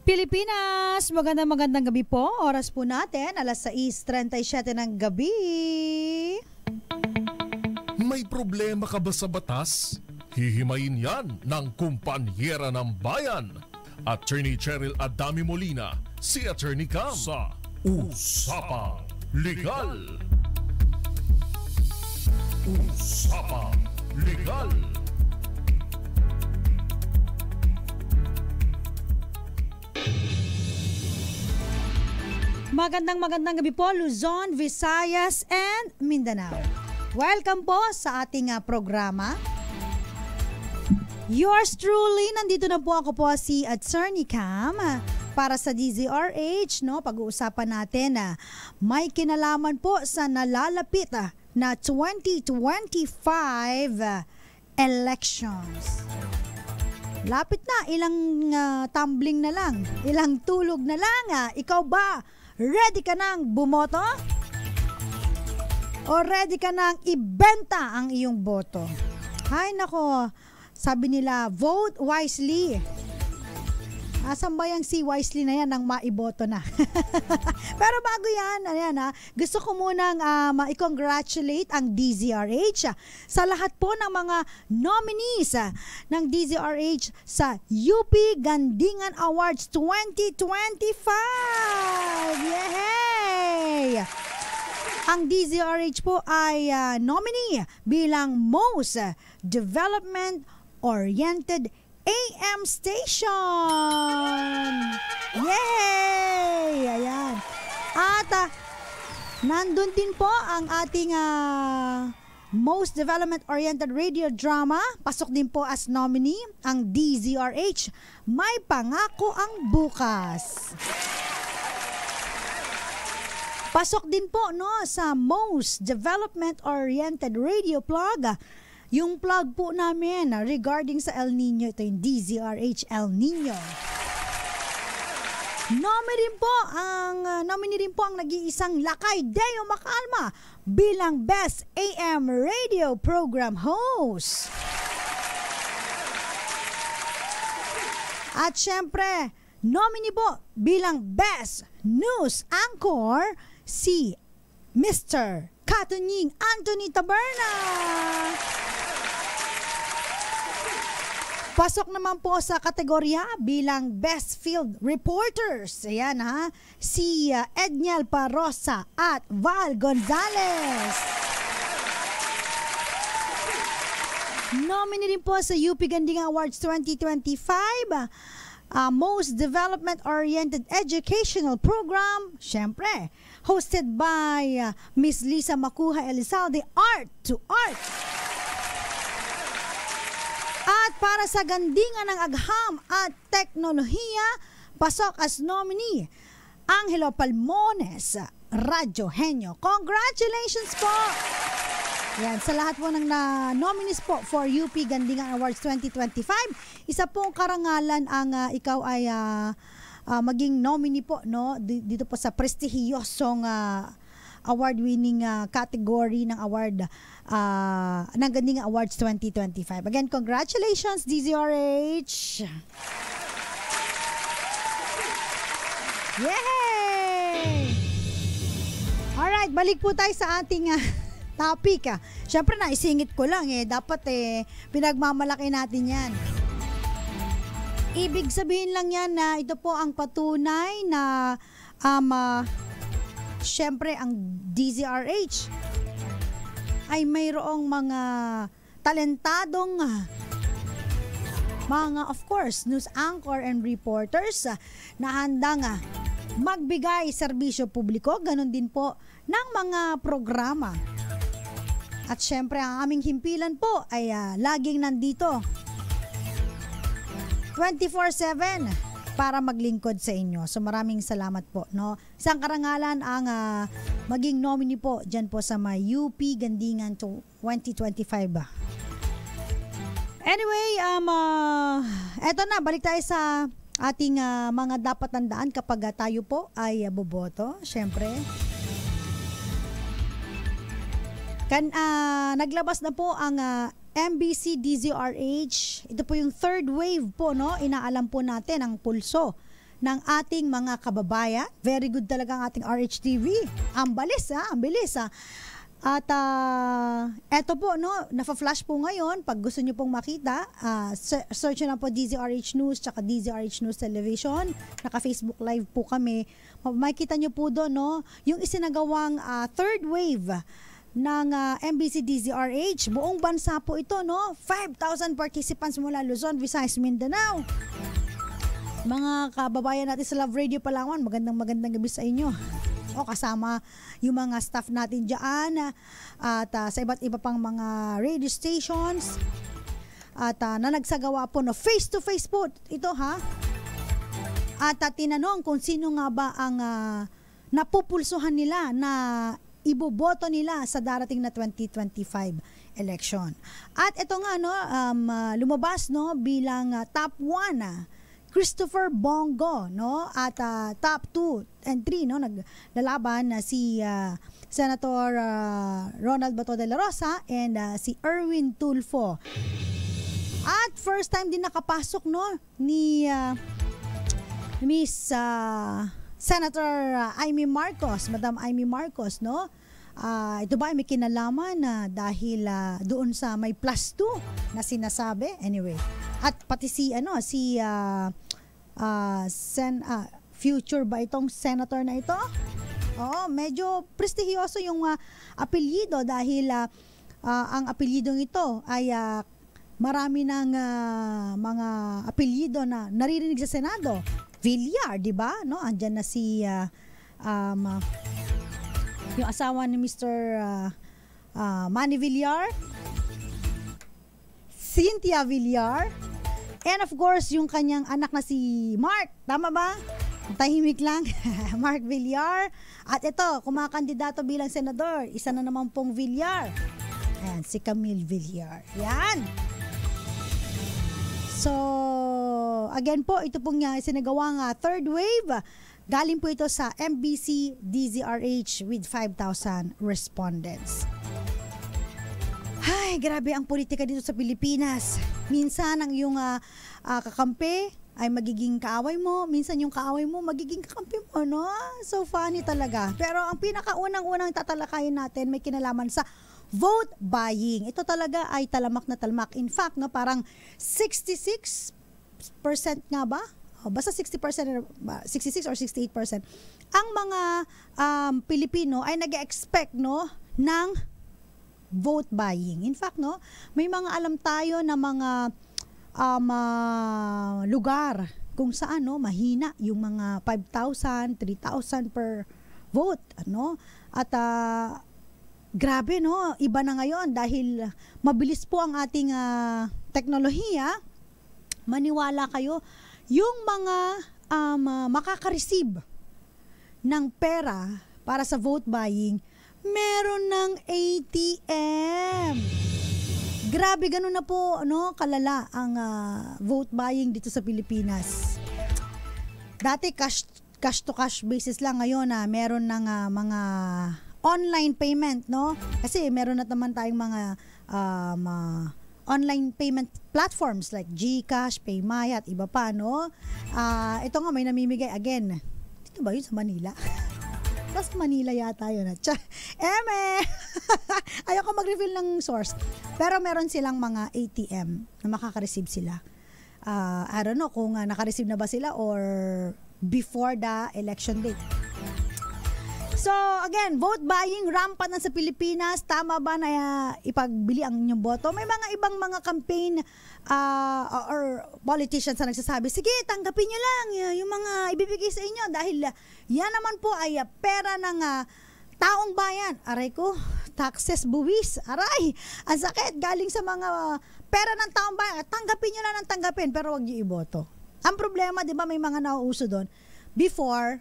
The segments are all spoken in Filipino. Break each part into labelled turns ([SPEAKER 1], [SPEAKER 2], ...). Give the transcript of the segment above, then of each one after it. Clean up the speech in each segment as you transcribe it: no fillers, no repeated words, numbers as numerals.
[SPEAKER 1] Pilipinas, magandang gabi po. Oras po natin, alas 6:37 ng gabi.
[SPEAKER 2] May problema ka ba sa batas? Hihimayin yan ng kumpanyera ng bayan. Attorney Cheryl Adami Molina, si Attorney Cam sa Usapang Legal. Usapang Legal.
[SPEAKER 1] Magandang gabi po, Luzon, Visayas, and Mindanao. Welcome po sa ating programa. Yours truly, nandito na po ako po si Attorney Cam para sa DZRH, no? Pag-uusapan natin may kinalaman po sa nalalapit na 2025 elections. Lapit na, ilang tumbling na lang, ilang tulog na lang. Ikaw ba, ready ka nang bumoto? O ready ka nang ibenta ang iyong boto? Hay nako, sabi nila, vote wisely. Asan ba yung si wisely na yan nang maiboto na? Pero bago yan, ayan, gusto ko munang i-congratulate ang DZRH sa lahat po ng mga nominees ng DZRH sa UP Gandingan Awards 2025! Yay! Ang DZRH po ay nominee bilang Most Development-Oriented AM Station. Yay! Ayan. At nandun din po ang ating Most Development-Oriented Radio Drama. Pasok din po as nominee ang DZRH. May Pangako ang Bukas. Pasok din po sa Most Development-Oriented Radio Plug. Yung plug po namin regarding sa El Nino, ito yung DZRH El Nino. Nominee rin po ang nag-iisang Lakay Deo Macalma bilang Best AM Radio Program Host. At syempre, nominee po bilang Best News Anchor si Mr. Katunying Anthony Taberna. Pasok naman po sa kategorya bilang Best Field Reporters. Ayan si Edniel Parosa at Val Gonzalez. Nominee rin po sa UP Gandingan Awards 2025. Most Development-Oriented Educational Program, syempre, hosted by Miss Lisa Macuja Elizalde, Art to Art. At para sa Gandingan ng Agham at Teknolohiya, pasok as nominee Angelo Palmones, Radyo Henyo. Congratulations po! Yan, sa lahat po ng nominees po for UP Gandingan Awards 2025, isa pong karangalan ang ikaw ay maging nominee po, no, dito po sa prestihiyosong award-winning category ng award ng Gandingan Awards 2025. Again, congratulations DZRH! Yay! Alright, balik po tayo sa ating topic. Siyempre naisingit ko lang dapat pinagmamalaki natin yan. Ibig sabihin lang yan na ito po ang patunay na siyempre ang DZRH ay mayroong mga talentadong mga, of course, news anchor and reporters na handang magbigay serbisyo publiko, ganun din po ng mga programa. At syempre ang aming himpilan po ay laging nandito 24/7 para maglingkod sa inyo. So maraming salamat po, no. Isang karangalan ang maging nominee po diyan po sa may UP Gandingan 2025. Anyway, eto na, balik tayo sa ating mga dapat tandaan kapag tayo po ay boboto. Syempre, naglabas na po ang MBC DZRH. Ito po yung third wave po, no? Inaalam po natin ang pulso ng ating mga kababayan. Very good talaga ang ating RHTV. Ang balis, ang bilis, At eto po, no, nafa-flash po ngayon. Pag gusto nyo pong makita, search nyo lang po DZRH News tsaka DZRH News Television. Naka-Facebook Live po kami. Makikita nyo po doon, no, yung isinagawang third wave ng MBC DZRH. Buong bansa po ito, no? 5,000 participants mula Luzon, Visayas, Mindanao. Mga kababayan natin sa Love Radio Palawan, magandang gabi sa inyo. Kasama yung mga staff natin dyan at sa iba't iba pang mga radio stations at na nagsagawa po no face-to-face po ito at tinanong kung sino nga ba ang napupulsuhan nila na iboboto nila sa darating na 2025 election. At ito nga lumabas no bilang top 1 Christopher Bongo, no? At top 2 and 3, no, naglalaban na si Senator Ronald Bato de la Rosa and si Erwin Tulfo. At first time din nakapasok, no, ni Miss Senator Amy Marcos, Madam Amy Marcos, no? Ito ba ay may kinalaman dahil doon sa may plus 2 na sinasabi? Anyway, at pati si future ba itong senator na ito? Medyo prestigiyoso yung apelyido dahil ang apelyidong ito ay marami ng mga apelyido na naririnig sa Senado. Villar, di ba? No, andyan na si yung asawa ni Mr. Manny Villar, Cynthia Villar, and of course, yung kanyang anak na si Mark. Tama ba? Tahimik lang. Mark Villar. At ito, kumakandidato bilang senador. Isa na naman pong Villar. Ayan, si Camille Villar. Yan. So, again po, ito pong sinagawang third wave. Galing po ito sa MBC DZRH with 5,000 respondents. Ay, grabe ang politika dito sa Pilipinas. Minsan ang iyong kakampi ay magiging kaaway mo. Minsan yung kaaway mo magiging kakampi mo, no? So funny talaga. Pero ang pinakaunang-unang tatalakayin natin may kinalaman sa vote buying. Ito talaga ay talamak na talamak. In fact, no, parang 66% nga ba? Basta 60%, 66 or 68%. Ang mga Pilipino ay nag-expect, no, ng vote buying. In fact, no, may mga alam tayo na mga lugar kung saan, no, mahina yung mga 5,000, 3,000 per vote, ano? At grabe, no, iba na ngayon dahil mabilis po ang ating teknolohiya. Maniwala kayo, yung mga makaka-receive ng pera para sa vote buying, meron ng ATM. Grabe, ganun na po, no, kalala ang vote buying dito sa Pilipinas. Dati cash to cash basis lang, ngayon meron ng mga online payment, no? Kasi meron na naman tayong mga online payment platforms like GCash, PayMaya at iba pa, no? Ito nga may namimigay again. Dito ba yun sa Manila? Tapos Manila yata yun. Ayoko mag-reveal ng source. Pero meron silang mga ATM na makaka-receive sila. I don't know kung naka-receive na ba sila or before the election date. So, again, vote buying rampant na sa Pilipinas. Tama ba na ipagbili ang inyong boto? May mga ibang mga campaign or politicians na nagsasabi, sige, tanggapin nyo lang yung mga ibibigay sa inyo dahil yan naman po ay pera ng taong bayan. Aray ko, taxes buwis. Aray, ang sakit galing sa mga pera ng taong bayan. Tanggapin nyo lang ng tanggapin pero wag nyo iboto. Ang problema, di ba, may mga nauuso doon. Before,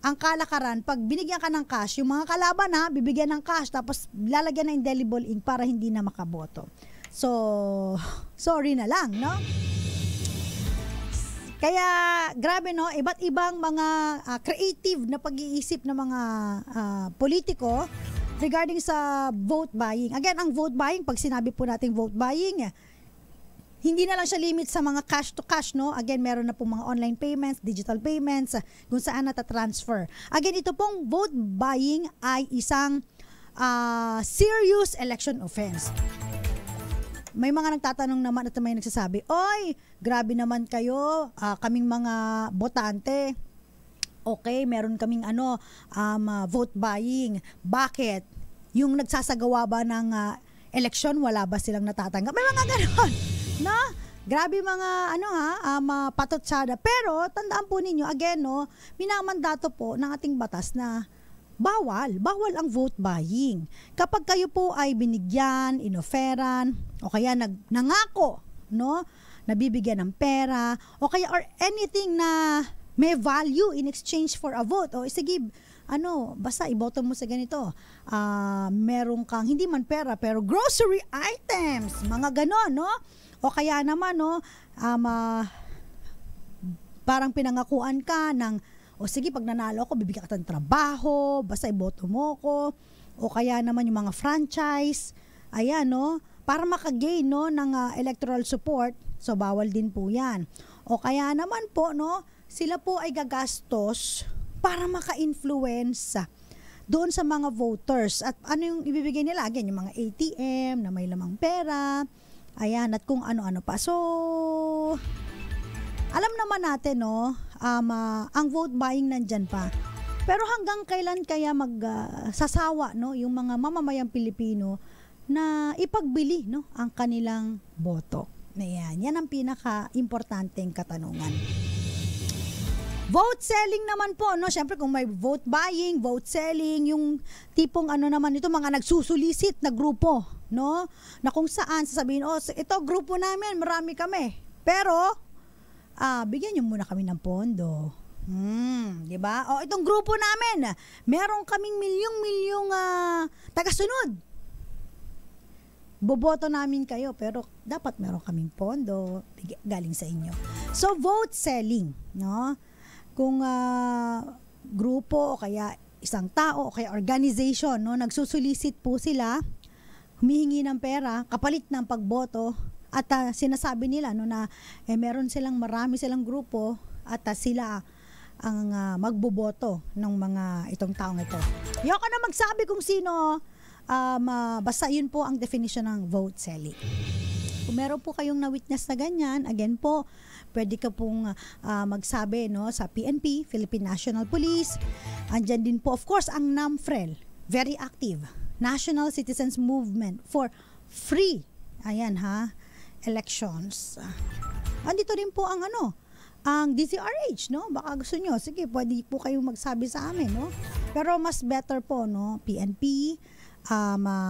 [SPEAKER 1] ang kalakaran, pag binigyan ka ng cash, yung mga kalaban bibigyan ng cash tapos lalagyan ng indelible ink para hindi na makaboto. So, sorry na lang, no? Kaya, grabe, no? Iba't ibang mga creative na pag-iisip ng mga politiko regarding sa vote buying. Again, ang vote buying, pag sinabi po natin vote buying, hindi na lang siya limit sa mga cash to cash, no? Again, meron na po mga online payments, digital payments, kung saan natatransfer. Again, ito pong vote buying ay isang serious election offense. May mga nagtatanong naman at may nagsasabi, oy, grabe naman kayo, kaming mga botante. Okay, meron kaming vote buying. Bakit? Yung nagsasagawa ba ng eleksyon, wala ba silang natatanggap? May mga ganon. No? Grabe mga patotsada. Pero tandaan po ninyo again, no, minamandato po ng ating batas na bawal ang vote buying. Kapag kayo po ay binigyan, inoferan, o kaya nangako, no, nabibigyan ng pera, o kaya or anything na may value in exchange for a vote, o sige, basta iboto mo sa ganito. Meron kang hindi man pera pero grocery items, mga ganon, no? O kaya naman, no, parang pinangakuan ka ng, o sige, pag nanalo ako, bibigyan ka ng trabaho, basta iboto mo ko. O kaya naman yung mga franchise, ayan, no, para makagain, no, ng electoral support, so bawal din po yan. O kaya naman po, no, sila po ay gagastos para maka-influence doon sa mga voters. At ano yung ibibigay nila? Again, yung mga ATM na may lamang pera, ayan, at kung ano-ano pa. So, alam naman natin, no, ang vote buying nandyan pa. Pero hanggang kailan kaya magsasawa, no, yung mga mamamayang Pilipino na ipagbili, no, ang kanilang boto? Ayan, yan ang pinaka-importanteng katanungan. Vote selling naman po, no? Siyempre kung may vote buying, vote selling, yung tipong naman ito, mga nagsusulisit na grupo, no? Na kung saan sasabihin, ito grupo namin, marami kami. Pero, bigyan nyo muna kami ng pondo. Di ba? O itong grupo namin, meron kaming milyong tagasunod. Boboto namin kayo, pero dapat meron kaming pondo galing sa inyo. So, vote selling, no? Kung grupo o kaya isang tao o kaya organization, no, nagsusulisit po sila, humihingi ng pera kapalit ng pagboto, at sinasabi nila, no, na meron marami silang grupo at sila ang magboboto ng mga itong taong ito. Ayoko na magsabi kung sino, basta yun po ang definition ng vote selling. Kung meron po kayong na-witness na ganyan, again po, pwede ka pong magsabi, no, sa PNP, Philippine National Police. Andyan din po, of course, ang NAMFREL, very active, National Citizens Movement for Free, ayan elections. Andito rin po ang ang DZRH, no? Baka gusto nyo, sige, pwede po kayong magsabi sa amin, no? Pero mas better po, no, PNP,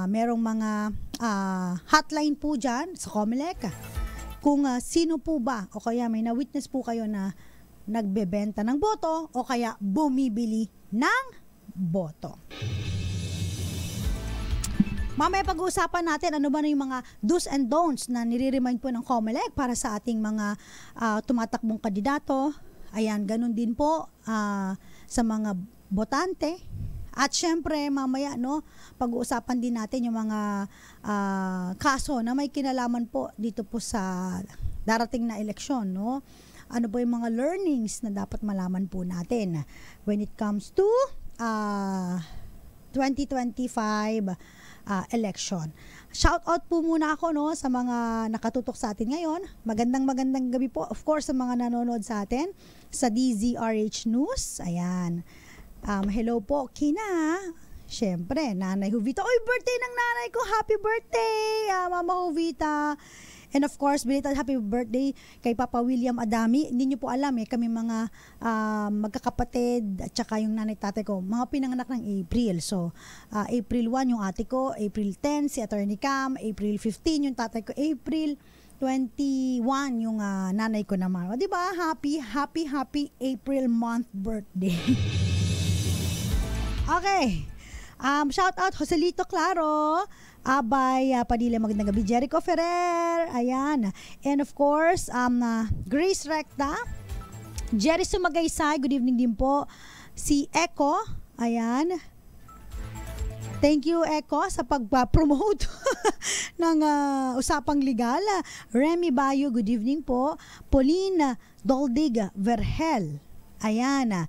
[SPEAKER 1] merong mga hotline po dyan sa COMELEC. Kung sino po ba o kaya may na-witness po kayo na nagbebenta ng boto o kaya bumibili ng boto. Mamaya pag-uusapan natin ano ba na yung mga do's and don'ts na nire-remind po ng COMELEC para sa ating mga tumatakbong kandidato. Ayan, ganun din po sa mga botante. At syempre, mamaya, no, pag-uusapan din natin yung mga kaso na may kinalaman po dito po sa darating na eleksyon, no? Ano po yung mga learnings na dapat malaman po natin when it comes to 2025 election. Shout out po muna ako, no, sa mga nakatutok sa atin ngayon. Magandang gabi po, of course, sa mga nanonood sa atin sa DZRH News. Ayan. Hello po, Kina. Siyempre, Nanay Jovita. Oy, birthday ng nanay ko. Happy birthday, Mama Jovita. And of course, belated happy birthday kay Papa William Adami. Hindi nyo po alam, kami mga magkakapatid at saka yung nanay-tatay ko, mga pinanganak ng April. So, April 1 yung ate ko, April 10 si Attorney Cam, April 15 yung tatay ko, April 21 yung nanay ko naman. O, diba? Happy April month birthday. Okay. Shout out Joselito Claro, Abay Padilla, magandang gabi, Jericho Ferrer, ayan. And of course, Grace Recta, Jerry Sumagaysay, good evening din po. Si Echo, ayan. Thank you, Echo, sa pag-promote ng Usapang Legal. Remy Bayo, good evening po. Pauline Doldig Verhel. Ayan.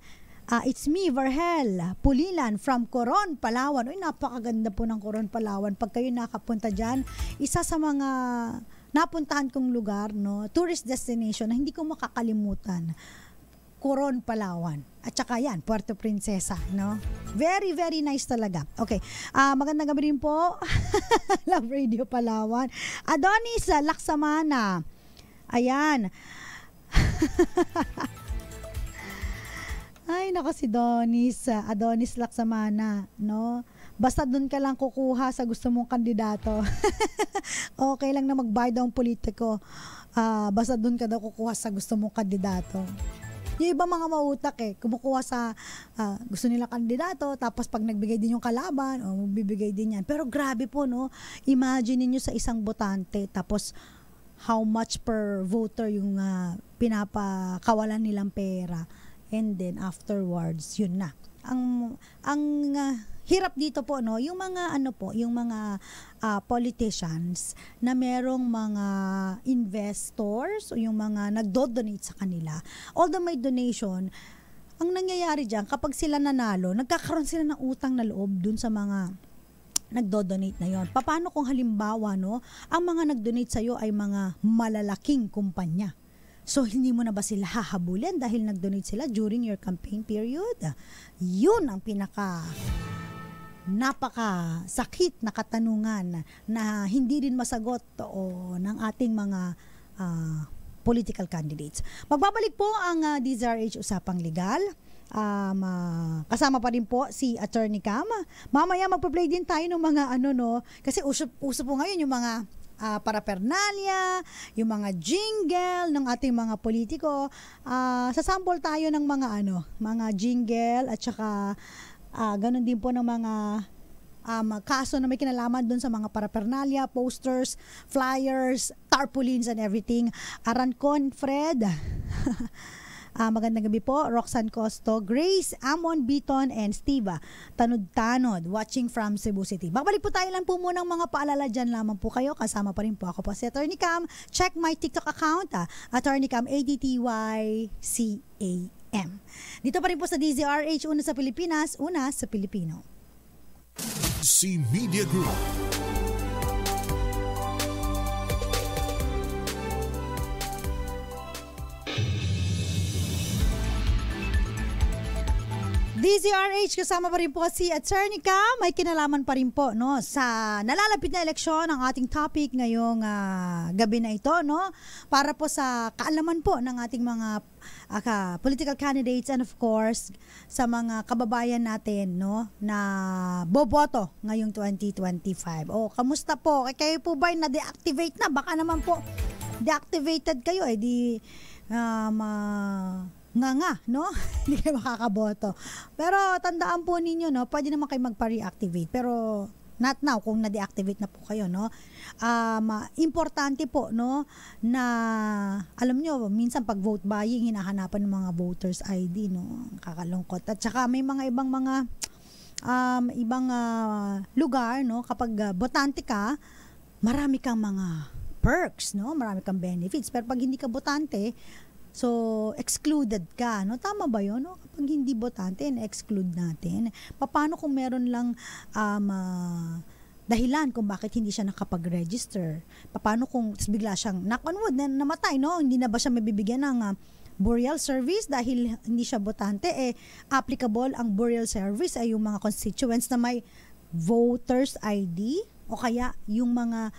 [SPEAKER 1] It's me, Verhel Pulilan from Coron, Palawan. Uy, napakaganda po ng Coron, Palawan. Pag kayo nakapunta dyan, isa sa mga napuntahan kong lugar, no, tourist destination na hindi ko makakalimutan. Coron, Palawan. At saka yan, Puerto Princesa, no? Very, very nice talaga. Okay. Magandang gabi rin po. Love Radio Palawan. Adonis Laksamana. Ayan. Ay, nako si Adonis Laksamana, no? Basta doon ka lang kukuha sa gusto mong kandidato. Okay lang na magbayad ang politiko. Basta doon ka daw kukuha sa gusto mong kandidato. Yung iba mga mautak kumukuha sa gusto nila kandidato, tapos pag nagbigay din yung kalaban, magbibigay din yan. Pero grabe po, no? Imagine niyo sa isang botante, tapos how much per voter yung pinapakawalan nilang pera. And then afterwards, yun na. Ang hirap dito po, no, yung mga politicians na merong mga investors o yung mga nagdo-donate sa kanila. Although may donation, ang nangyayari diyan kapag sila nanalo, nagkakaroon sila ng utang na loob dun sa mga nagdo-donate na yon. Paano kung halimbawa, no, ang mga nag-donate sa iyo ay mga malalaking kumpanya? So, hindi mo na ba sila hahabulin dahil nag-donate sila during your campaign period? Yun ang napaka-sakit na katanungan na hindi rin masagot ng ating mga political candidates. Magbabalik po ang DZRH Usapang Legal. Kasama pa rin po si Attorney Cam. Mamaya magpa-play din tayo ng mga kasi uso po ngayon yung mga paraphernalia, yung mga jingle ng ating mga politiko. Sasample tayo ng mga jingle at saka ganun din po ng mga kaso na may kinalaman dun sa mga paraphernalia, posters, flyers, tarpaulins and everything. Arancon Fred. Magandang gabi po, Roxanne Costo, Grace, Amon Biton, and Steve Tanod-Tanod, watching from Cebu City. Babalik po tayo lang po muna ng mga paalala dyan lamang po kayo. Kasama pa rin po ako po si Attorney Cam. Check my TikTok account, Attorney Cam, ADTYCAM. Dito pa rin po sa DZRH, una sa Pilipinas, una sa Pilipino.
[SPEAKER 2] C Media Group.
[SPEAKER 1] DZRH, kasama pa rin po si Attorney Cam. May kinalaman pa rin po, no, sa nalalapit na eleksyon ang ating topic ngayong gabi na ito, no, para po sa kaalaman po ng ating mga political candidates and of course sa mga kababayan natin, no, na boboto ngayong 2025. Kamusta po? Kayo po ba na-deactivate na? Baka naman po deactivated kayo no? Hindi kayo makakaboto. Pero tandaan po ninyo, no, pwede naman kayo magpa-reactivate. Pero not now kung na-deactivate na po kayo, no. Importante po, no, na alam nyo, minsan pag vote buying, hinahanapan ng mga voters ID, no. Kakalungkot. At saka may mga ibang lugar, no, kapag botante ka, marami kang mga perks, no, marami kang benefits. Pero pag hindi ka botante, so, excluded ka, no? Tama ba yun? No? Kapag hindi botante, na-exclude natin. Paano kung meron lang dahilan kung bakit hindi siya nakapag-register? Paano kung bigla siyang knock on wood, namatay, no? Hindi na ba siya mabibigyan ng burial service dahil hindi siya botante? Applicable ang burial service ay yung mga constituents na may voters ID o kaya yung mga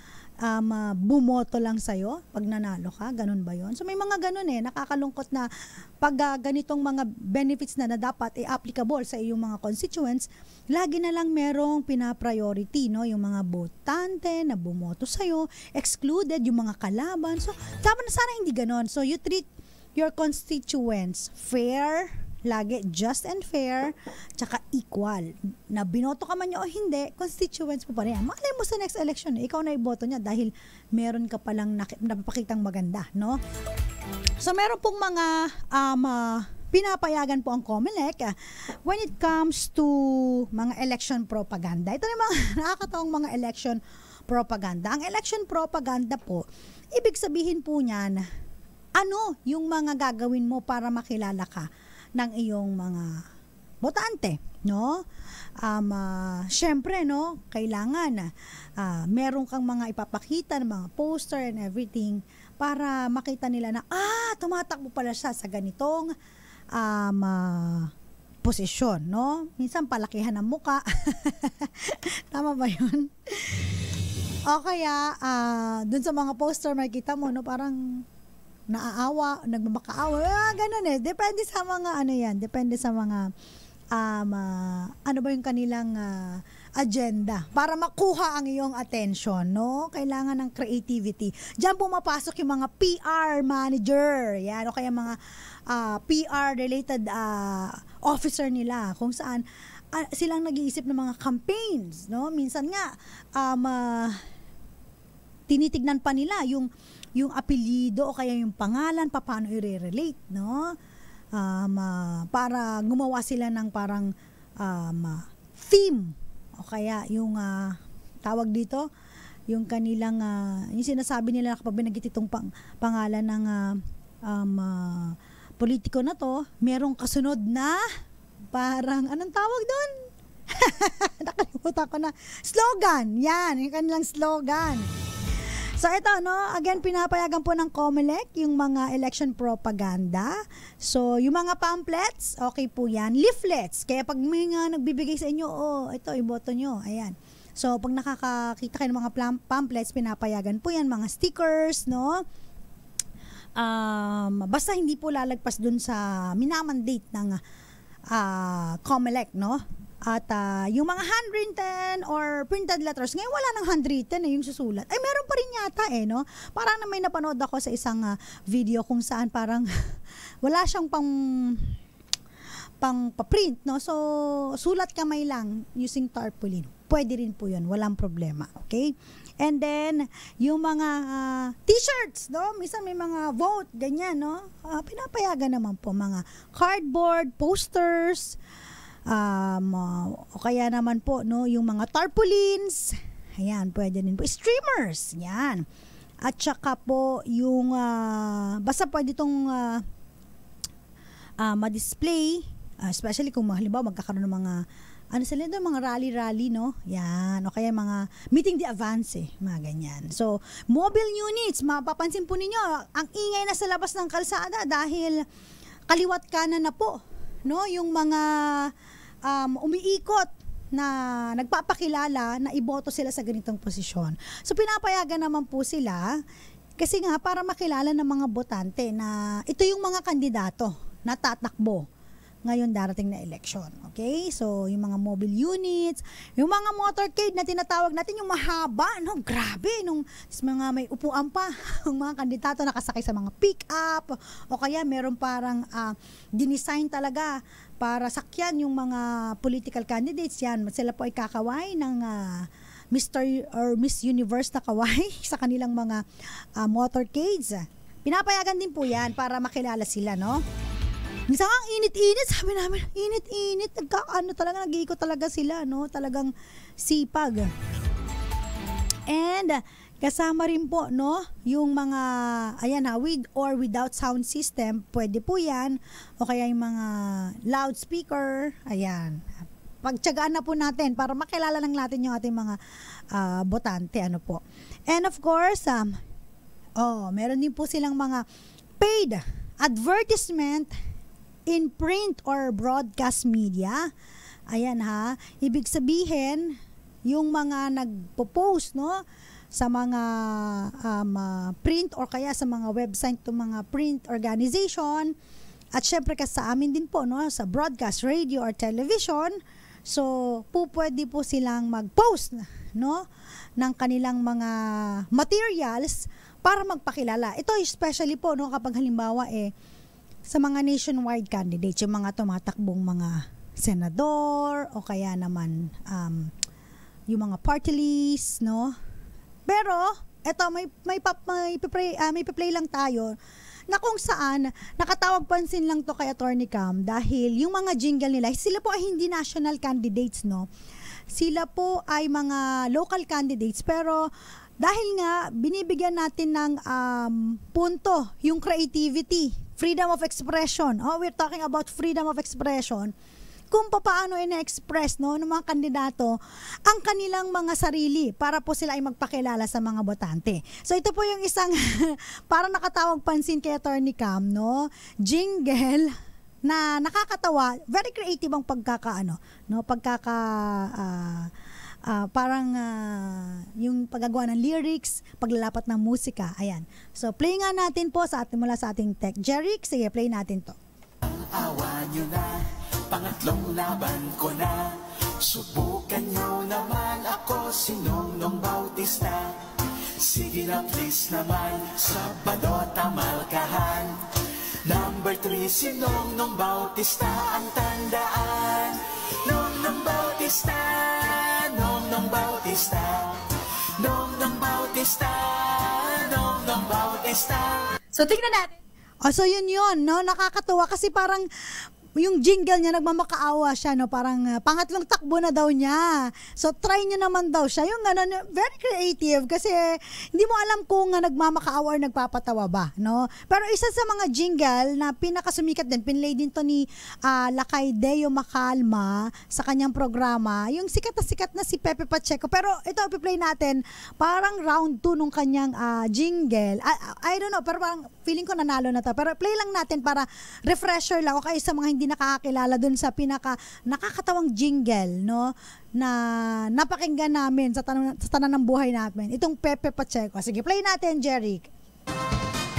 [SPEAKER 1] bumoto lang sa'yo pag nanalo ka, ganun ba yun? So may mga ganun nakakalungkot na pag ganitong mga benefits na dapat applicable sa iyong mga constituents, lagi na lang merong pina-priority, no? Yung mga botante na bumoto sa'yo, excluded yung mga kalaban. So dapat na sana hindi ganun. So you treat your constituents fair, lagi just and fair, tsaka equal. Na binoto ka man niya o hindi, constituents mo pa rin. Malay mo sa next election, ikaw na iboto niya dahil meron ka palang napapakitang maganda, no? So meron pong mga pinapayagan po ang COMELEC when it comes to mga election propaganda. Ito yung mga nakakatawang mga election propaganda. Ang election propaganda po, ibig sabihin po niyan, ano yung mga gagawin mo para makilala ka ng iyong mga botante, no? Syempre, no, kailangan meron kang mga ipapakita ng mga poster and everything para makita nila na tumatakbo pala siya sa ganitong posisyon, no? Minsan palakihan ng muka. Tama ba 'yun? O kaya dun sa mga poster makikita mo, no, parang naaawa, nagmamakaawa, ganun eh. Depende sa mga depende sa mga ano ba yung kanilang agenda para makuha ang iyong attention, no? Kailangan ng creativity. Diyan pumapasok yung mga PR manager, yan, o kaya mga PR related officer nila, kung saan silang nag-iisip ng mga campaigns, no? Minsan nga tinitignan pa nila yung apelyido o kaya yung pangalan, paano i-relate, no? Para gumawa sila ng parang theme o kaya yung tawag dito, yung kanilang yung sinasabi nila kapag binanggit itong pangalan ng politiko na to, merong kasunod na parang anong tawag doon? Nakalimutan ko na. Slogan. Yan, yung kanilang slogan. So ito, no, again, pinapayagan po ng COMELEC yung mga election propaganda. So yung mga pamphlets, okay po yan. Leaflets, kaya pag may nagbibigay sa inyo, ito, iboto nyo, ayan. So pag nakakakita kayo ng mga pamphlets, pinapayagan po yan, mga stickers, no. Basta hindi po lalagpas dun sa minamandate ng COMELEC, no. At yung mga handwritten or printed letters, ngayon wala nang handwritten yung susulat. Ay, meron pa rin yata no? Parang may napanood ako sa isang video kung saan parang wala siyang pang pa-print, no? So, sulat kamay lang using tarpaulin. Pwede rin po yun, walang problema, okay? And then, yung mga t-shirts, no? Minsan may mga vote, ganyan, no? Pinapayagan naman po mga cardboard, posters, o kaya naman po, no, yung mga tarpaulins, ayan, pwede din po, streamers, yan, at saka po yung basta pwede itong ma-display, especially kung halimbawa magkakaroon ng mga sila doon, mga rally, no, yan, o kaya mga meeting the advance, mga ganyan. So mobile units, mapapansin po ninyo ang ingay na sa labas ng kalsada dahil kaliwat kanan na po, no, yung mga umiikot na nagpapakilala na iboto sila sa ganitong posisyon. So pinapayagan naman po sila kasi nga para makilala ng mga botante na ito yung mga kandidato na tatakbo ngayon darating na election. Okay? So yung mga mobile units, yung mga motorcade na tinatawag natin, yung mahaba, no? Grabe, nung mga may upuan pa, yung mga kandidato nakasakay sa mga pick-up o kaya meron parang dinisign talaga para sakyan yung mga political candidates yan. Sila po ay kakaway ng Mr. or Miss Universe na kaway sa kanilang mga motorcades. Pinapayagan din po yan para makilala sila, no? Minsan ang init-init, sabi namin, init-init, talaga, nag-iikot talaga sila, no? Talagang sipag. And kasama rin po, no, yung mga, ayan with or without sound system, pwede po yan, o kaya yung mga loudspeaker, ayan. Pagtyagaan na po natin para makilala lang natin yung ating mga botante, ano po. And of course, meron din po silang mga paid advertisement in print or broadcast media. Ayan ibig sabihin, yung mga nagpo-post, no, sa mga print or kaya sa mga website to mga print organization, at syempre sa amin din po, no, sa broadcast, radio or television. So pwede po silang mag-post, no, ng kanilang mga materials para magpakilala. Ito especially po, no, kapag halimbawa sa mga nationwide candidates, yung mga tumatakbong mga senador o kaya naman yung mga party list, no. Pero eto may play lang tayo na kung saan nakatawag pansin lang to kay Attorney Cam dahil yung mga jingle nila, sila po ay hindi national candidates, no? Sila po ay mga local candidates, pero dahil nga binibigyan natin ng punto yung creativity, freedom of expression. We're talking about freedom of expression. Kung paano ina-express, no, ng mga kandidato ang kanilang mga sarili para po sila ay magpakilala sa mga botante. So ito po yung isang parang nakatawag pansin kay Attorney Cam, no, jingle na nakakatawa, very creative ang yung paggagawa ng lyrics, paglalapat ng musika. Ayan. So play nga natin po mula sa ating tech. Jeric, sige, play natin to.
[SPEAKER 3] Awa nyo na, pangatlong laban ko na. Subukan nyo naman ako, si Nongnong Bautista. Sige na please naman, sa balota malkahan. Number 3, si Nongnong Bautista ang tandaan. Nongnong Bautista, Nongnong Bautista, Nongnong Bautista, Nongnong Bautista.
[SPEAKER 4] So tingnan natin.
[SPEAKER 1] So yun, no? Nakakatuwa kasi parang yung jingle niya, nagmamakaawa siya, no? Parang pangatlong takbo na daw niya. So try niyo naman daw siya. Yung gano'n, very creative kasi hindi mo alam kung nagmamakaawa or nagpapatawa ba, no? Pero isa sa mga jingle na pinakasumikat din, pinlay din to ni Lakay Deo Macalma sa kanyang programa, yung sikat na si Pepe Pacheco. Pero ito, ipi-play natin, parang round 2 nung kanyang jingle. I don't know, pero parang feeling ko nanalo na to. Pero play lang natin para refresher lang o kaya sa mga hindi nakakakilala dun sa nakakatawang jingle, no, na napakinggan namin sa tanan ng buhay natin. Itong Pepe Pacheco. Sige, play natin, Jeric.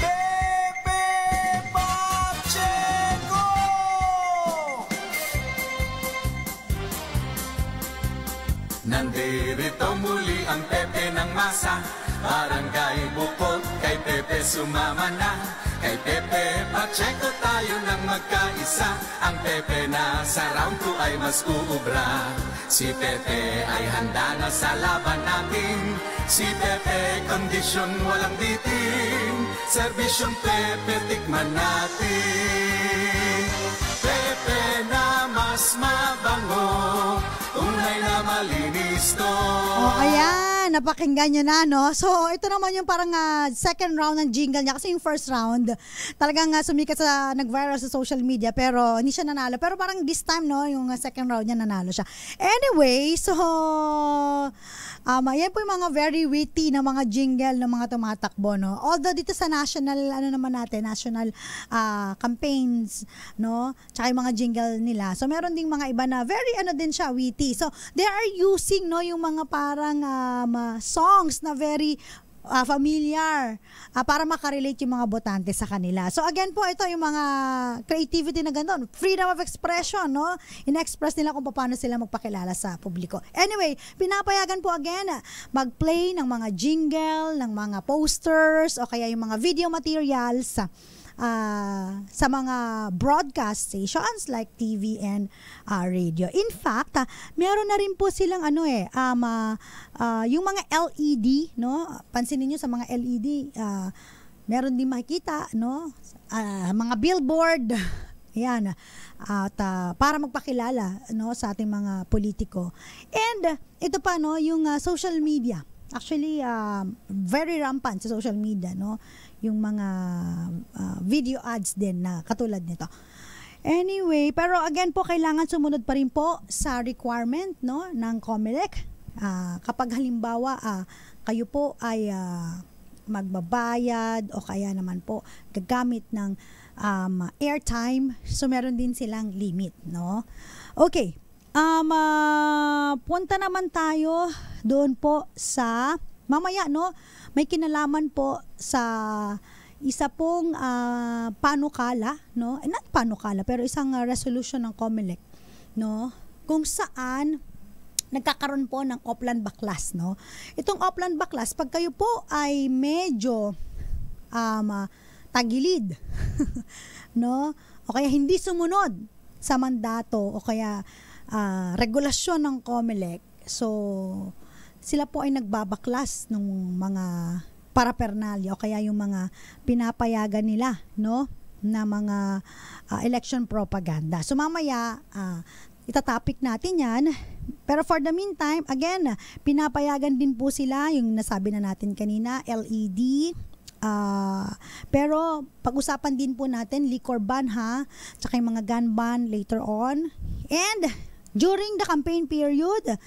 [SPEAKER 3] Pepe Pacheco! Nandirito muli ang Pepe ng masa, barangay Bukod, kay Pepe sumama na. Kay Pepe Pacheco tayo nang magkaisa, ang Pepe na sa round 2 ay mas uubra. Si Pepe ay handa na sa laban natin, si Pepe kondisyon walang bitin, serbisyong Pepe tikman natin. Pepe na mas mabango, tunay na malinis to.
[SPEAKER 1] Ayan, napakinggan nyo na, no? So, ito naman yung parang second round ng jingle niya. Kasi yung first round, talagang sumikat nag-viral sa social media, pero hindi siya nanalo. Pero parang this time, no, yung second round niya, nanalo siya. Anyway, so, yan po yung mga very witty na mga jingle ng mga tumatakbo, no? Although dito sa national, national campaigns, no? Tsaka yung mga jingle nila. So, meron ding mga iba na very, din siya, witty. So, they are using, no, yung mga parang songs na very familiar para makarelate yung mga botante sa kanila. So again po, ito yung mga creativity na gano'n. Freedom of expression, no? In-express nila kung paano sila magpakilala sa publiko. Anyway, pinapayagan po again mag-play ng mga jingle, ng mga posters, o kaya yung mga video materials sa mga broadcast stations like TV and radio. In fact, meron na rin po silang yung mga LED, no? Pansinin niyo sa mga LED, meron din makikita, no? Mga billboard. Ayan. At para magpakilala, no, sa ating mga politiko. And ito pa, no, yung social media. Actually, very rampant sa social media, no? Yung mga video ads din na katulad nito. Anyway, pero again po, kailangan sumunod pa rin po sa requirement, no, ng COMELEC. Kapag halimbawa kayo po ay magbabayad o kaya naman po gagamit ng airtime, so meron din silang limit, no? Okay. Punta naman tayo doon po sa mamaya, no? May kinalaman po sa isa pong panukala, no? Not panukala, pero isang resolution ng COMELEC, no? Kung saan nagkakaroon po ng Oplan Baklas, no? Itong Oplan Baklas, pag kayo po ay medyo tagilid, no? O kaya hindi sumunod sa mandato o kaya regulasyon ng COMELEC, so sila po ay nagbabaklas ng mga paraphernalia o kaya yung mga pinapayagan nila, no, na mga election propaganda. So mamaya itatopic natin yan. Pero for the meantime, again, pinapayagan din po sila yung nasabi na natin kanina, LED. Pero pag-usapan din po natin liquor ban ha, tsaka yung mga gun ban later on. And during the campaign period,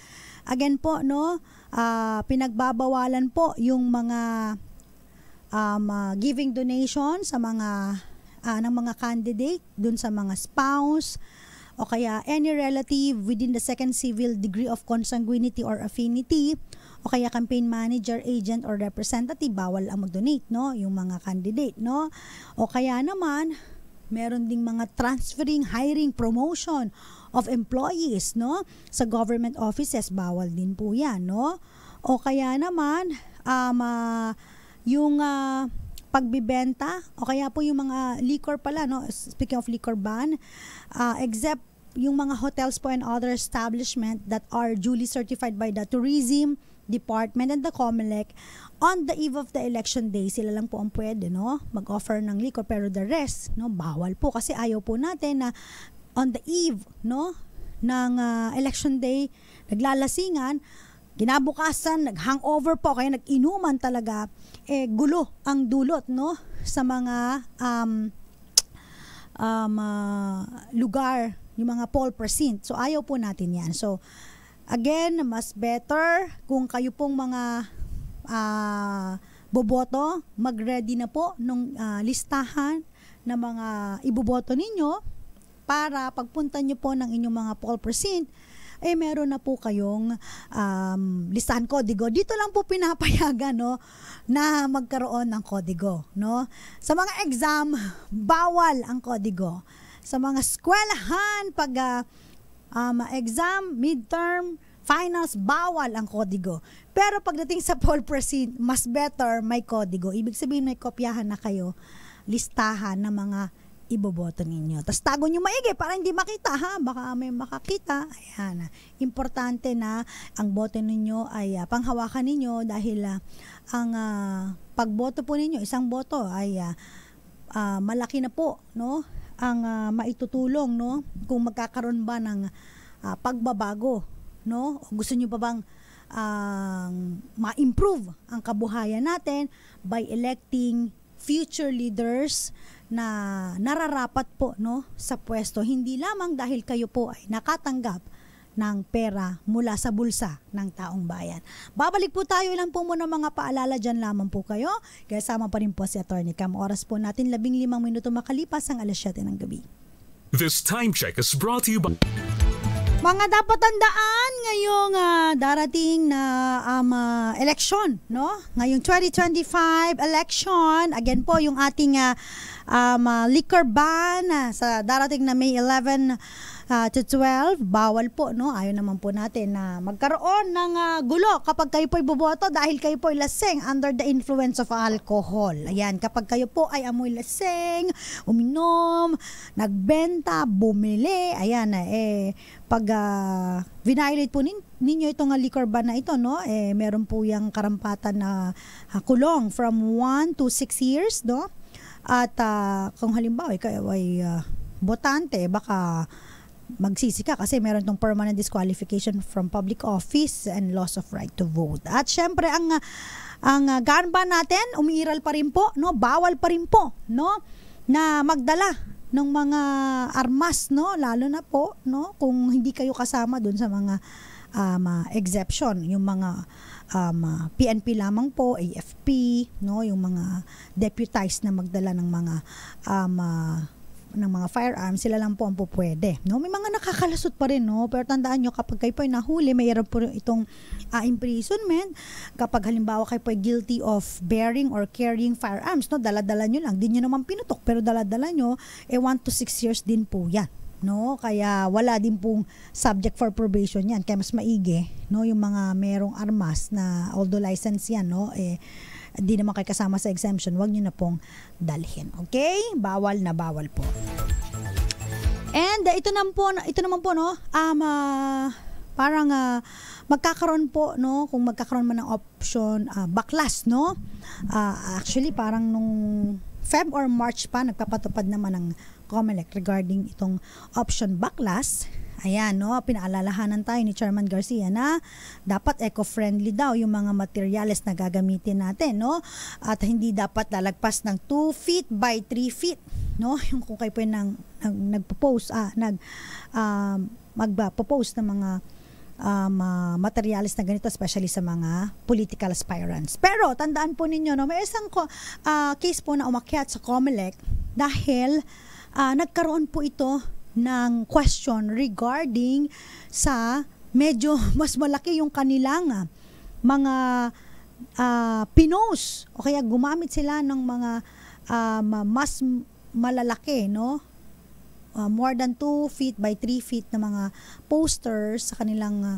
[SPEAKER 1] again po, no, pinagbabawalan po yung mga giving donation sa mga ng mga candidate dun sa mga spouse o kaya any relative within the second civil degree of consanguinity or affinity o kaya campaign manager, agent or representative, bawal ang mag-donate, no, yung mga candidate, no, o kaya naman meron ding mga transferring, hiring, promotion of employees, no, sa government offices, bawal din po yan, no, o kaya naman yung pagbibenta o kaya po yung mga liquor pala, no, speaking of liquor ban, except yung mga hotels po and other establishment that are duly certified by the Tourism Department and the COMELEC, on the eve of the election day, sila lang po ang pwede, no, mag-offer ng liquor, pero the rest, no, bawal po kasi ayaw po natin na on the eve, no, ng election day, naglalasingan, kinabukasan, nag-hangover po, kaya nag-inuman talaga, gulo ang dulot, no, sa mga lugar, yung mga poll precinct. So, ayaw po natin yan. So, again, mas better kung kayo pong mga boboto, mag-ready na po nung listahan na mga iboboto ninyo para pagpunta nyo po ng inyong mga poll precinct, meron na po kayong listahan kodigo. Dito lang po pinapayagan, no, na magkaroon ng kodigo, no. Sa mga exam, bawal ang kodigo. Sa mga eskwelahan, pag exam, midterm, finals, bawal ang kodigo. Pero pagdating sa poll precinct, mas better may kodigo. Ibig sabihin may kopyahan na kayo, listahan ng mga iboboto ninyo. Tapos tago nyo maigi para hindi makita, ha? Baka may makakita. Ayan. Importante na ang boto ninyo ay panghawakan ninyo dahil ang pagboto po ninyo, isang boto ay malaki na po, no? Ang maitutulong, no? Kung magkakaroon ba ng pagbabago, no? O gusto nyo pa bang ma-improve ang kabuhayan natin by electing future leaders na nararapat po, no, sa pwesto, hindi lamang dahil kayo po ay nakatanggap ng pera mula sa bulsa ng taong bayan. Babalik po tayo, lang po muna mga paalala, dyan lamang po kayo. Kaya sama pa rin po si Atty. Cam. Oras po natin 15 minuto makalipas ang 7:00 ng gabi.
[SPEAKER 4] This time check is brought to you by...
[SPEAKER 1] Mga dapat tandaan ngayong darating na election, no? Ngayong 2025 election, again po yung ating liquor ban sa darating na May 11 to 12, bawal po, no? Ayaw naman po natin na magkaroon ng gulo kapag kayo po boboto dahil kayo po lasing under the influence of alcohol. Ayan, kapag kayo po ay amoy lasing, uminom, nagbenta, bumili, ayan, pag violate po ninyo itong liquor ban na ito, no, meron po yung karampatan na kulong from 1 to 6 years, no? At kung halimbawa kayo ay botante, baka magsisi ka kasi meron tong permanent disqualification from public office and loss of right to vote. At syempre ang gun ban natin umiiral pa rin po, no? Bawal pa rin po, no, na magdala ng mga armas, no, lalo na po, no, kung hindi kayo kasama dun sa mga exception, yung mga PNP lamang po, AFP, no, yung mga deputized na magdala ng mga firearms, sila lang po ang pupwede, no? May mga nakakalasot pa rin, no? Pero tandaan nyo, kapag kayo po ay nahuli, mayroon po itong imprisonment. Kapag halimbawa kayo po ay guilty of bearing or carrying firearms, no? Dala-dala nyo lang, di nyo naman pinutok, pero dala-dala nyo, 1 to 6 years din po yan, no? Kaya wala din pong subject for probation yan. Kaya mas maigi, no, yung mga merong armas na although license yan, no, di naman kayo kasama sa exemption, wag nyo na pong dalhin. Okay? Bawal na bawal po. And ito naman po, no, parang magkakaroon po, no, kung magkakaroon man ng option backlash, no. Actually parang nung Feb or March pa nagpapatupad naman ng COMELEC regarding itong option backlash. Ayan, no, pinaalalahanan tayo ni Chairman Garcia na dapat eco-friendly daw yung mga materyales na gagamitin natin, no? At hindi dapat lalagpas ng 2 feet by 3 feet, no? Yung kung kayo po nagpo-post, magpo-post ng mga materials na ganito, especially sa mga political aspirants. Pero tandaan po ninyo, no, may isang case po na umakyat sa COMELEC dahil nagkaroon po ito ng question regarding sa medyo mas malaki yung kanilang mga pinost o kaya gumamit sila ng mga mas malalaki, no? More than 2 feet by 3 feet na mga posters sa kanilang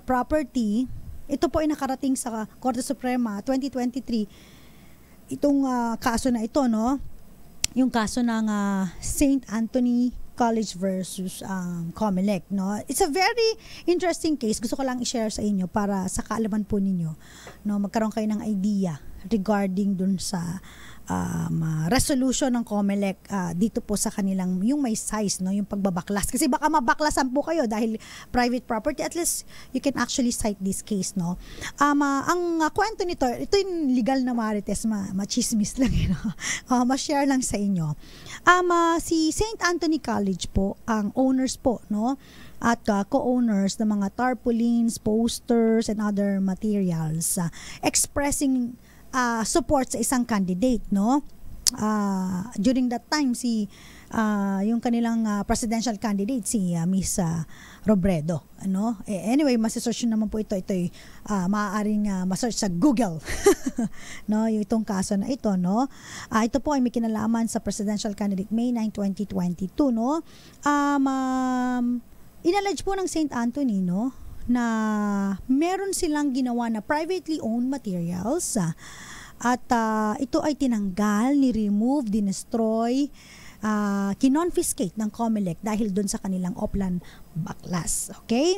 [SPEAKER 1] property. Ito po ay nakarating sa Korte Suprema 2023. Itong kaso na ito, no? Yung kaso ng St. Anthony College versus COMELEC, no? It's a very interesting case. Gusto ko lang i-share sa inyo para sa kaalaman po ninyo, no, magkaroon kayo ng idea regarding dun sa resolution ng COMELEC dito po sa kanilang yung may size, no, yung pagbabaklas. Kasi baka mabaklasan po kayo dahil private property. At least you can actually cite this case, no. Ang kwento nito, ito yung legal na marites, machismis lang, you know. Ma-share lang sa inyo. Si St. Anthony College po ang owners po, no, at co-owners ng mga tarpaulins, posters and other materials expressing support sa isang candidate, no. During that time yung kanilang presidential candidate si Miss Robredo, ano. Anyway, masi-search naman po ito maaaring ma-search sa Google no, yung itong kaso na ito, no. Ito po ay may kinalaman sa presidential candidate May 9, 2022, no. Inallege po ng St. Anthony, no, na meron silang ginawa na privately owned materials at ito ay tinanggal, ni-remove, dinestroy, kinonfiscate ng COMELEC dahil dun sa kanilang Oplan backlash. Okay?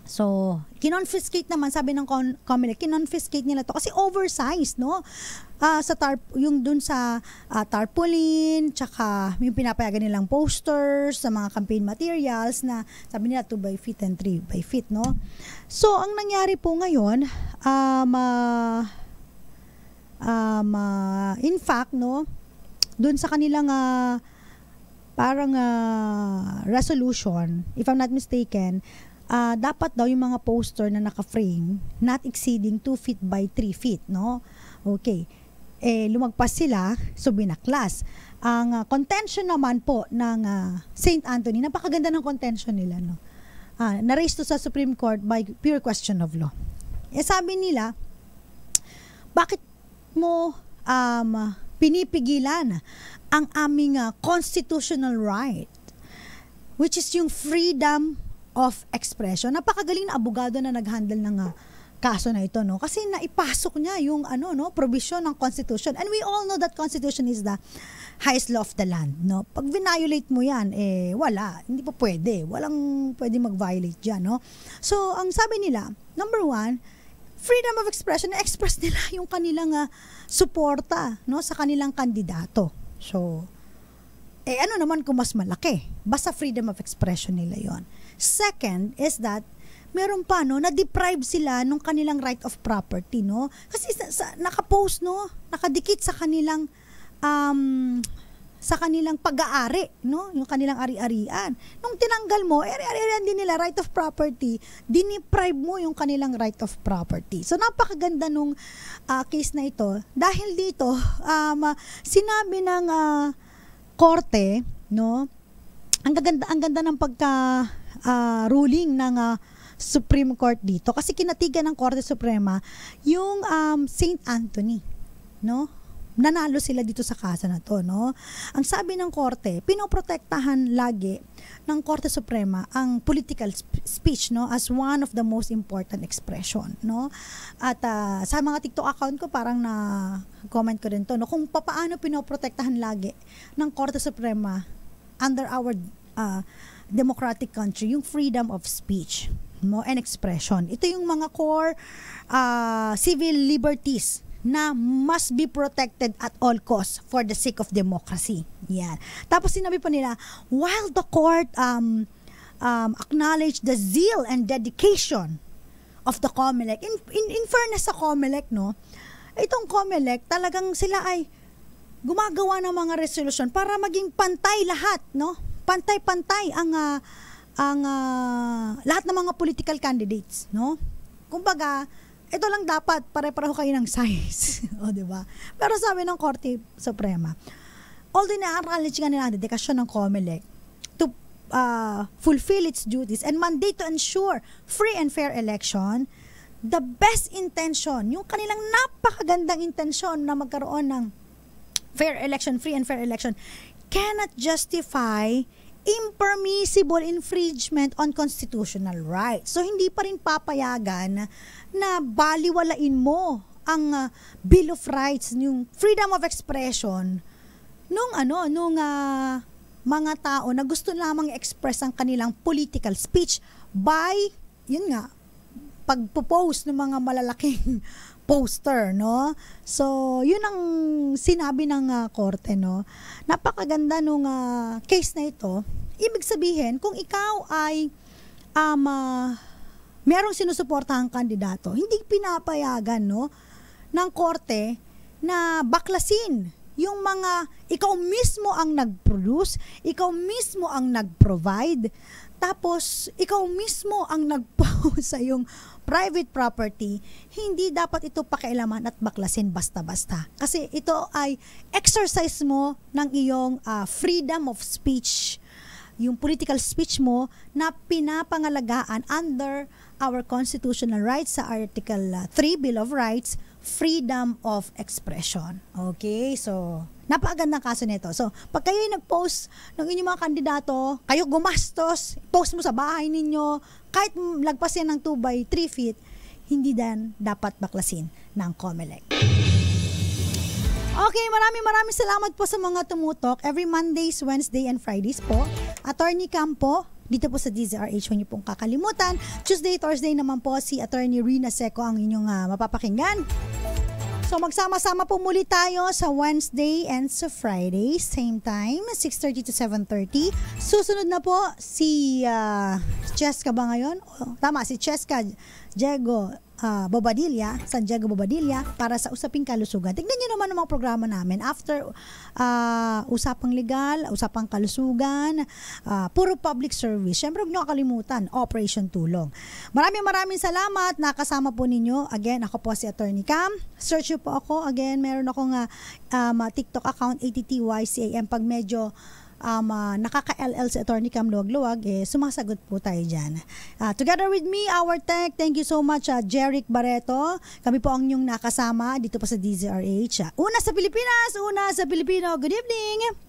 [SPEAKER 1] So, kinonfiscate naman, sabi ng COMELEC, kinonfiscate nila to kasi oversized, no? Yung dun sa tarpaulin, tsaka yung pinapayagan nilang posters, sa mga campaign materials na sabi nila 2 by feet and 3 by feet, no? So, ang nangyari po ngayon, in fact, no, dun sa kanilang parang resolution, if I'm not mistaken, dapat daw yung mga poster na naka-frame not exceeding 2 feet by 3 feet, no? Okay. Lumagpas sila, so binaklas. Ang contention naman po ng St. Anthony, napakaganda ng contention nila, no? Na-raise to sa Supreme Court by pure question of law. Sabi nila, bakit mo pinipigilan ang aming constitutional right, which is yung freedom of expression. Napakagaling na abogado na nag-handle ng kaso na ito, no? Kasi naipasok niya yung provision ng Constitution. And we all know that Constitution is the highest law of the land, no? Pag violate mo yan, wala. Hindi pa pwede. Walang pwede mag-violate dyan, no? So, ang sabi nila, number 1, freedom of expression, na-express nila yung kanilang suporta, no, sa kanilang kandidato. So, ano naman kung mas malaki? Basta freedom of expression nila yon. Second is that meron pa, no, na-deprive sila ng kanilang right of property, no? Kasi nakapost, no, nakadikit sa kanilang pag-aari, no, yung kanilang ari-arian. Nung tinanggal mo, ari-arian din nila, right of property, diniprive mo yung kanilang right of property. So, napakaganda nung case na ito. Dahil dito, sinabi ng korte, no, ang ganda ng ruling ng Supreme Court dito kasi kinatigan ng Korte Suprema yung St. Anthony, no? Nanalo sila dito sa kaso na to, no? Ang sabi ng korte, pinoprotektahan lagi ng Korte Suprema ang political speech, no, as one of the most important expression, no? At sa mga TikTok account ko parang na comment ko din to, no, kung paano pinoprotektahan lagi ng Korte Suprema under our democratic country yung freedom of speech, mo and expression. Ito yung mga core civil liberties na must be protected at all costs for the sake of democracy. Yan. Tapos sinabi pa nila, while the court acknowledge the zeal and dedication of the COMELEC, in fairness sa COMELEC, no, itong COMELEC, talagang sila ay gumagawa ng mga resolution para maging pantay lahat, no? Pantay-pantay ang lahat ng mga political candidates, no? Kumbaga, ito lang dapat pare-pareho kayo ng size. O, di ba? Pero sabi ng Korte Suprema, although na-acknowledge nga nila ang dedikasyon ng COMELEC to fulfill its duties and mandate to ensure free and fair election, the best intention, yung kanilang napakagandang intensyon na magkaroon ng fair election, free and fair election, cannot justify impermissible infringement on constitutional rights. So, hindi pa rin papayagan na baliwalain mo ang Bill of Rights, yung freedom of expression, nung mga tao na gusto lamang i-express ang kanilang political speech by, yun nga, pagpo-post ng mga malalaking poster, no? So, yun ang sinabi ng korte, no? Napakaganda nung case na ito. Ibig sabihin, kung ikaw ay merong sinusuportahang kandidato, hindi pinapayagan, no, ng korte na baklasin yung mga ikaw mismo ang nag-produce, ikaw mismo ang nag-provide, tapos ikaw mismo ang nag-post sa yung private property, hindi dapat ito pakialaman at baklasin basta-basta. Kasi ito ay exercise mo ng iyong freedom of speech, yung political speech mo na pinapangalagaan under our constitutional rights sa Article 3 Bill of Rights, freedom of expression. Okay? So, napakagandang kaso nito. So, pag kayo nag-post ng inyong mga kandidato, kayo gumastos, post mo sa bahay ninyo, kahit lagpas yan ng 2 by 3 feet, hindi din dapat baklasin ng COMELEC. Okay, maraming salamat po sa mga tumutok. Every Mondays, Wednesday, and Fridays po. Attorney Campo, dito po sa DZRH, huwag niyo pong kakalimutan. Tuesday, Thursday naman po si Attorney Rina Seco ang inyong mapapakinggan. So magsama-sama po muli tayo sa Wednesday and sa Friday, same time, 6:30 to 7:30. Susunod na po si Cheska ba ngayon? Tama, si Cheska Diego San Diego Bobadilla para sa Usaping Kalusugan. Tignan niyo naman ang mga programa namin after Usapang Legal, Usapang Kalusugan, puro public service. Siyempre, huwag niyo kakalimutan, Operation Tulong. Maraming salamat. Nakasama po ninyo. Again, ako po si Attorney Cam. Search niyo po ako. Again, meron akong TikTok account, ATTYCAM. Pag medyo nakaka-LL si Attorney Cam Luwag-Luwag, sumasagot po tayo dyan. Together with me, our tech, thank you so much, Jeric Barreto. Kami po ang inyong nakasama dito po sa DZRH. Una sa Pilipinas, una sa Pilipino. Good evening!